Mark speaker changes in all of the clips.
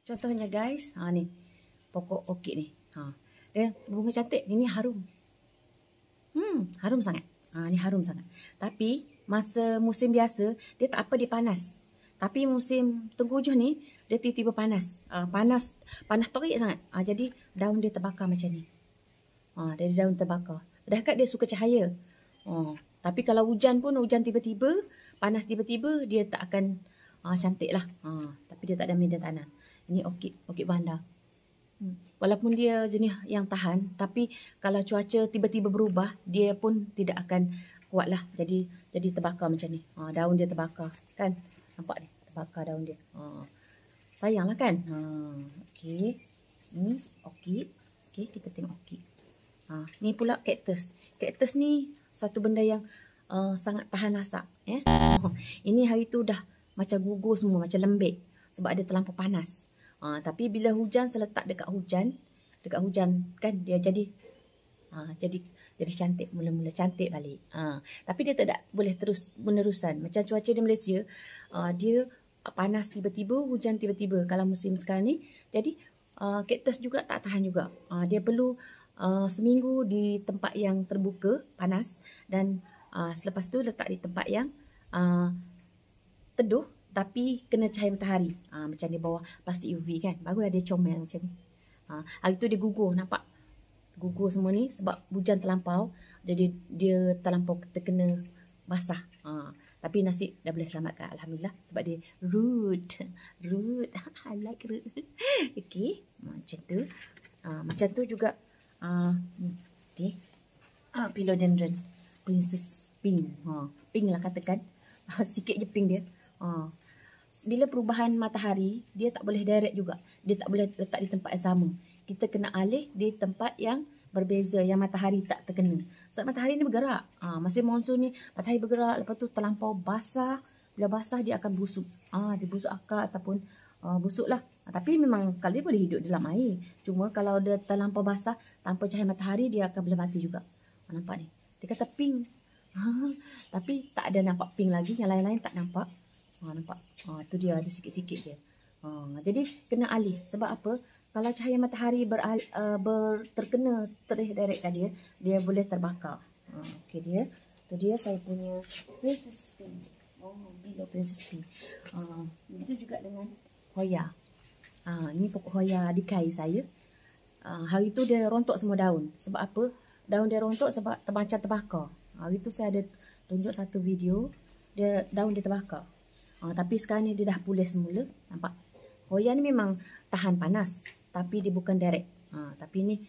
Speaker 1: Contohnya guys, ni pokok orkid ni. Dia bunga cantik, ini harum. Harum sangat. Ni harum sangat. Tapi masa musim biasa dia tak apa, dia panas. Tapi musim tengkujuh ni dia tiba-tiba panas. Panas terik sangat. Jadi daun dia terbakar macam ni. Dari daun terbakar. Padahal dia suka cahaya. Tapi kalau hujan pun, hujan tiba-tiba, panas tiba-tiba, dia tak akan cantik lah. Tapi dia tak ada medan tanam. Ini orkid bandar. Walaupun dia jenis yang tahan, tapi kalau cuaca tiba-tiba berubah, dia pun tidak akan kuat lah. Jadi terbakar macam ni. Daun dia terbakar. Kan? Nampak ni? Terbakar daun dia. Sayang lah kan? Okey. Ni orkid. Okey, kita tengok orkid. Ni pula kaktus. Kaktus ni satu benda yang sangat tahan asap. Ini hari tu dah macam gugur semua, macam lembik. Sebab dia terlampau panas. Tapi bila hujan, seletak dekat hujan kan dia jadi cantik, mula-mula cantik balik. Tapi dia tak boleh terus menerusan. Macam cuaca di Malaysia, dia panas tiba-tiba, hujan tiba-tiba. Kalau musim sekarang ni, jadi kaktus juga tak tahan juga. Dia perlu seminggu di tempat yang terbuka, panas, dan selepas tu letak di tempat yang teduh tapi kena cahaya matahari. Macam di bawah plastik UV kan. Barulah dia comel macam ni. Hari tu dia gugur, nampak? Gugur semua ni sebab hujan terlampau. Jadi dia terlampau terkena basah. Tapi nasib dah boleh selamatkan, alhamdulillah, sebab dia root. I like root. Okey, macam tu. Macam tu juga okey. Philodendron Princess Pink. Pink lah katakan. Sikit je pink dia. Bila perubahan matahari, dia tak boleh direct juga. Dia tak boleh letak di tempat yang sama. Kita kena alih di tempat yang berbeza, yang matahari tak terkena. Sebab matahari ni bergerak. Masa monsun ni, matahari bergerak, lepas tu terlampau basah. Bila basah, dia akan busuk. Dia busuk akar ataupun busuk lah. Tapi memang kalau dia boleh hidup dalam air. Cuma kalau dia terlampau basah, tanpa cahaya matahari, dia akan boleh mati juga. Nampak ni? Dia kata pink. Tapi tak ada nampak pink lagi. Yang lain-lain tak nampak. Nampak? Tu dia, ada sikit-sikit je. Jadi kena alih. Sebab apa? Kalau cahaya matahari terkena direct kat dia, dia boleh terbakar. Okey dia. Tu dia saya punya Princess Pink. Bila Princess Pink. Begitu juga dengan Hoya. Ni pokok Hoya dikai saya. Hari tu dia rontok semua daun. Sebab apa? Daun dia rontok sebab macam terbakar. Hari tu saya ada tunjuk satu video, daun dia terbakar. Tapi sekarang ni dia dah pulih semula. Nampak? Hoya ni memang tahan panas. Tapi dia bukan direct. Tapi ni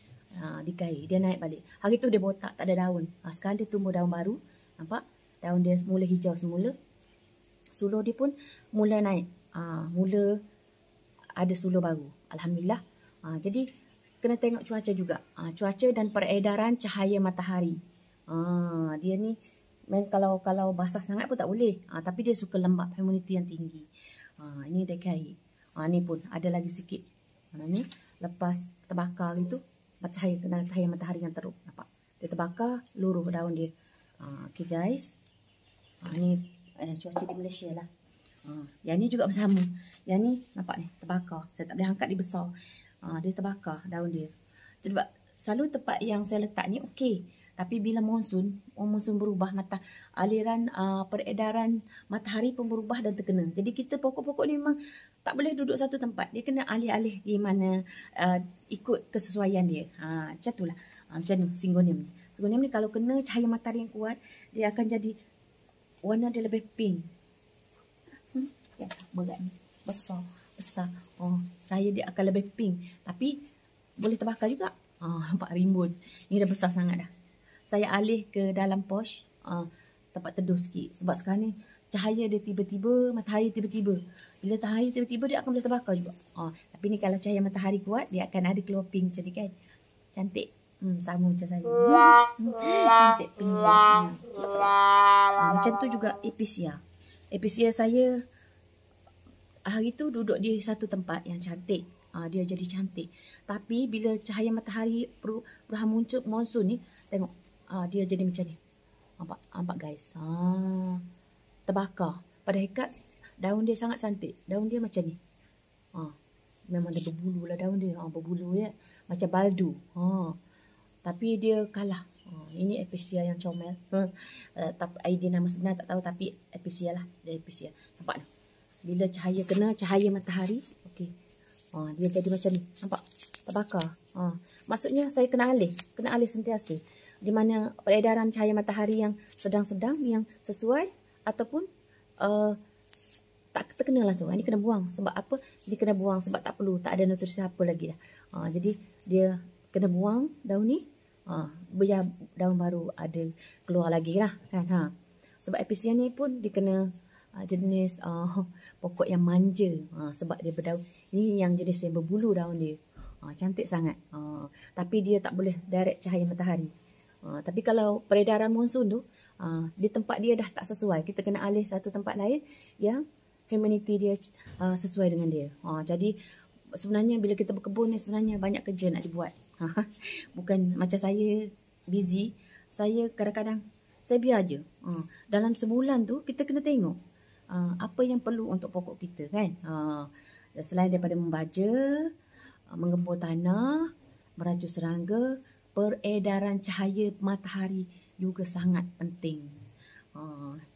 Speaker 1: dikai. Dia naik balik. Hari tu dia botak, tak ada daun. Sekarang dia tumbuh daun baru. Nampak? Daun dia mula hijau semula. Sulur dia pun mula naik. Mula ada sulur baru. Alhamdulillah. Jadi kena tengok cuaca juga. Cuaca dan peredaran cahaya matahari. Dia ni kalau basah sangat pun tak boleh. Tapi dia suka lembap, humidity yang tinggi. Ini dekai. Ni pun ada lagi sikit. Ni lepas terbakar itu, cahaya matahari yang teruk. Nampak? Dia terbakar, luruh daun dia. Okay guys. Ni cuaca di Malaysia lah. Yang ni juga bersama. Yang ni nampak ni terbakar. Saya tak boleh angkat, dia besar. Dia terbakar daun dia. Sebab selalu tempat yang saya letak ni okey. Tapi bila monsun berubah, aliran peredaran matahari pun berubah dan terkena. Jadi kita pokok-pokok ni memang tak boleh duduk satu tempat. Dia kena alih-alih di mana ikut kesesuaian dia. Macam tu lah. Macam ni, Syngonium ni. Syngonium ni kalau kena cahaya matahari yang kuat, dia akan jadi warna dia lebih pink. Berat ni. Besar. Cahaya dia akan lebih pink. Tapi boleh terbakar juga. Nampak rimbun. Ni dah besar sangat dah. Saya alih ke dalam posh, tempat teduh sikit. Sebab sekarang ni cahaya dia tiba-tiba, matahari tiba-tiba. Bila matahari tiba-tiba, dia akan boleh terbakar juga. Tapi ni kalau cahaya matahari kuat, dia akan ada keluar pink macam ni kan. Cantik. Sama macam saya. Cantik pink. Macam tu juga Epicea. Epicea saya hari tu duduk di satu tempat yang cantik. Dia jadi cantik. Tapi bila cahaya matahari perlahan muncul monsun ni, tengok. Dia jadi macam ni. Nampak guys. Terbakar. Pada hakikat daun dia sangat cantik. Daun dia macam ni. memang dia berbulu lah daun dia. Berbulu ya. Macam baldu. Tapi dia kalah. Ini episia yang comel. Tapi idea nama sebenar tak tahu, tapi episia lah. Dia episia. Nampak tak? Bila cahaya kena cahaya matahari, okey. Dia jadi macam ni. Nampak? Terbakar. Maksudnya saya kena alih sentiasa. Di mana peredaran cahaya matahari yang sedang-sedang, yang sesuai ataupun tak terkena langsung. Ini kena buang. Sebab apa? Dia kena buang sebab tak perlu, tak ada nutrisi apa lagi dah. Jadi dia kena buang daun ni. Biar daun baru ada keluar lagi lah kan. Sebab episia ni pun dia kena jenis pokok yang manja. Sebab dia berdaun. Ini yang jenis yang berbulu daun dia. Cantik sangat. Tapi dia tak boleh direct cahaya matahari. Tapi kalau peredaran monsun tu, di tempat dia dah tak sesuai, kita kena alih satu tempat lain yang humidity dia sesuai dengan dia. Jadi sebenarnya bila kita berkebun ni sebenarnya banyak kerja nak dibuat. Bukan macam saya busy, saya kadang-kadang saya biar je. Dalam sebulan tu kita kena tengok apa yang perlu untuk pokok kita kan. Selain daripada membaja, menggembur tanah, merajut serangga, peredaran cahaya matahari juga sangat penting.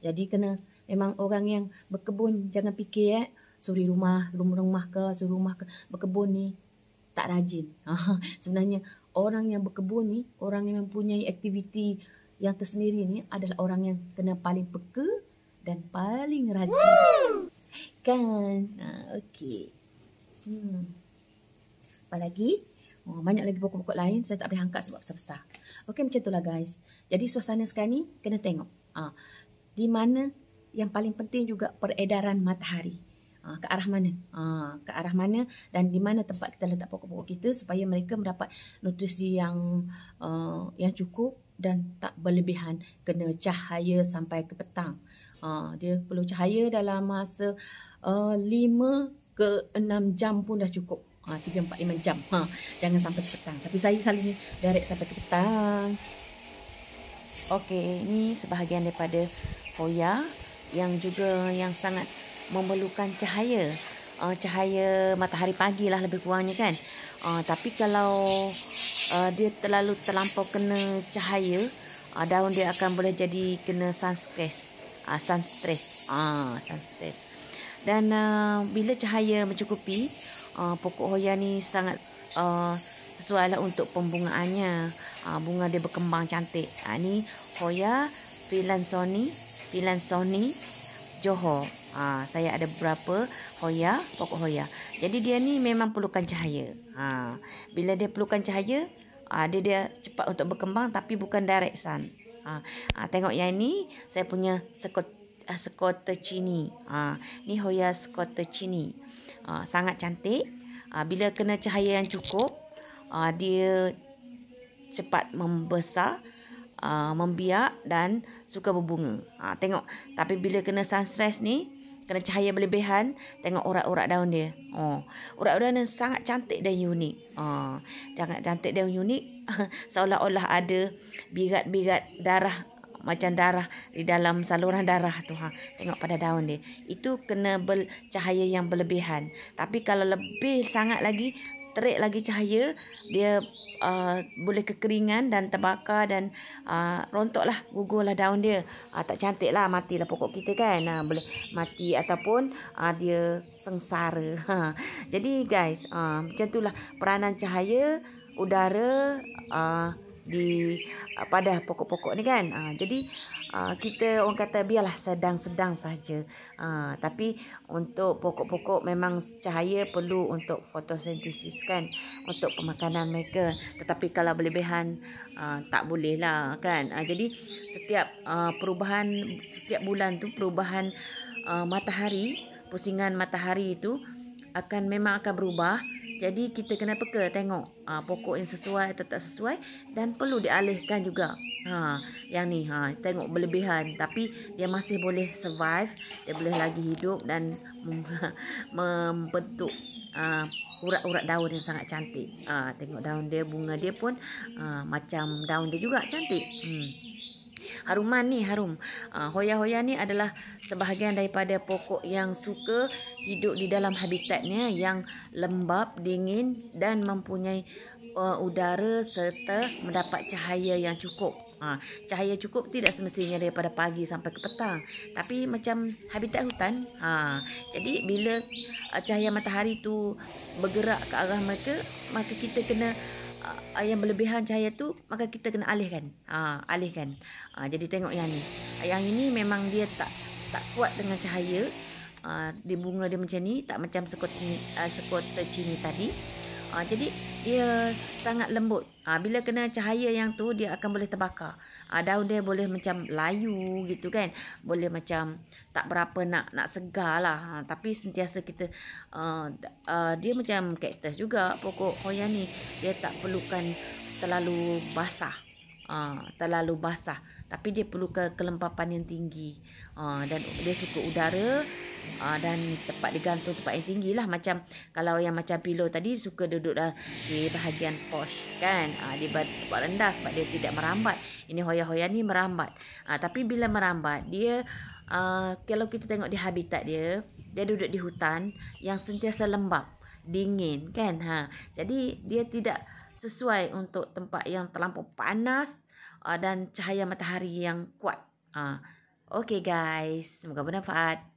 Speaker 1: Jadi kena memang orang yang berkebun jangan fikir suri rumah ke berkebun ni tak rajin. Sebenarnya orang yang berkebun ni, orang yang mempunyai aktiviti yang tersendiri ni adalah orang yang kena paling peka dan paling rajin. Kan? Okey. Apa lagi? Banyak lagi pokok-pokok lain saya tak boleh angkat sebab besar-besar. Okey, macam itulah guys. Jadi suasana sekarang ni kena tengok. Di mana yang paling penting juga peredaran matahari. Ke arah mana? Ke arah mana dan di mana tempat kita letak pokok-pokok kita supaya mereka mendapat nutrisi yang cukup dan tak berlebihan. Kena cahaya sampai ke petang. Dia perlu cahaya dalam masa 5 ke 6 jam pun dah cukup. 3, 4, 5 jam. Jangan sampai ke petang. Tapi saya selalu direct sampai ke petang. Okey, ini sebahagian daripada hoya yang juga yang sangat memerlukan cahaya. Cahaya matahari pagi lah lebih kurangnya kan. Tapi kalau dia terlampau kena cahaya, daun dia akan boleh jadi kena sun stress. Sun stress. Dan bila cahaya mencukupi, pokok hoya ni sangat sesuai lah untuk pembungaannya. Bunga dia berkembang cantik. Ni hoya Pilansoni Johor. Saya ada beberapa pokok hoya. Jadi dia ni memang perlukan cahaya. Bila dia perlukan cahaya, dia cepat untuk berkembang tapi bukan direct sun. Tengok yang ni saya punya Scotticini. Ni hoya Scotticini. Sangat cantik. Bila kena cahaya yang cukup, dia cepat membesar, membiak dan suka berbunga. Tengok. Tapi bila kena sun stress ni, kena cahaya berlebihan, tengok urat-urat daun dia. Urat-urat dia sangat cantik dan unik. Sangat cantik dan unik. Seolah-olah ada birat-birat darah, macam darah di dalam saluran darah tu. Tengok pada daun dia. Itu kena cahaya yang berlebihan. Tapi kalau lebih sangat lagi, terik lagi cahaya, dia boleh kekeringan dan terbakar dan rontoklah, gugurlah daun dia. Tak cantik lah, matilah pokok kita kan. Boleh mati ataupun dia sengsara. Jadi guys, macam itulah peranan cahaya, udara pada pokok-pokok ni kan. Jadi kita orang kata biarlah sedang-sedang saja. Tapi untuk pokok-pokok memang cahaya perlu untuk fotosintesis kan, untuk pemakanan mereka. Tetapi kalau berlebihan tak boleh lah kan. Jadi setiap setiap bulan tu perubahan matahari, pusingan matahari itu memang akan berubah. Jadi kita kena peka tengok pokok yang sesuai atau tak sesuai dan perlu dialihkan juga. Yang ni tengok berlebihan tapi dia masih boleh survive, dia boleh lagi hidup dan membentuk urat-urat daun yang sangat cantik. Tengok daun dia, bunga dia pun macam daun dia juga cantik. Haruman ni harum. Hoya-hoya ni adalah sebahagian daripada pokok yang suka hidup di dalam habitatnya yang lembap, dingin dan mempunyai udara serta mendapat cahaya yang cukup. Cahaya cukup tidak semestinya daripada pagi sampai ke petang, tapi macam habitat hutan. Jadi bila cahaya matahari tu bergerak ke arah mereka, maka kita kena yang berlebihan cahaya tu, maka kita kena alihkan. Jadi tengok yang ni. Yang ini memang dia tak kuat dengan cahaya. Di bunga dia macam ni, tak macam sekota cini tadi. Jadi dia sangat lembut. Bila kena cahaya yang tu, dia akan boleh terbakar. Daun dia boleh macam layu gitu kan. Boleh macam tak berapa nak segar lah. Tapi sentiasa kita dia macam kaktus juga pokok hoya ni. Dia tak perlukan terlalu basah. Tapi dia perlukan kelembapan yang tinggi. Dan dia suka udara. Dan tempat digantung tempat yang tinggi lah. Macam kalau yang macam pilo tadi suka duduk di bahagian posh kan. Di tempat rendah sebab dia tidak merambat. Ini hoya-hoya ni merambat. Tapi bila merambat dia kalau kita tengok di habitat dia duduk di hutan yang sentiasa lembap, dingin kan. Jadi dia tidak sesuai untuk tempat yang terlampau panas dan cahaya matahari yang kuat. Okay guys, semoga bermanfaat.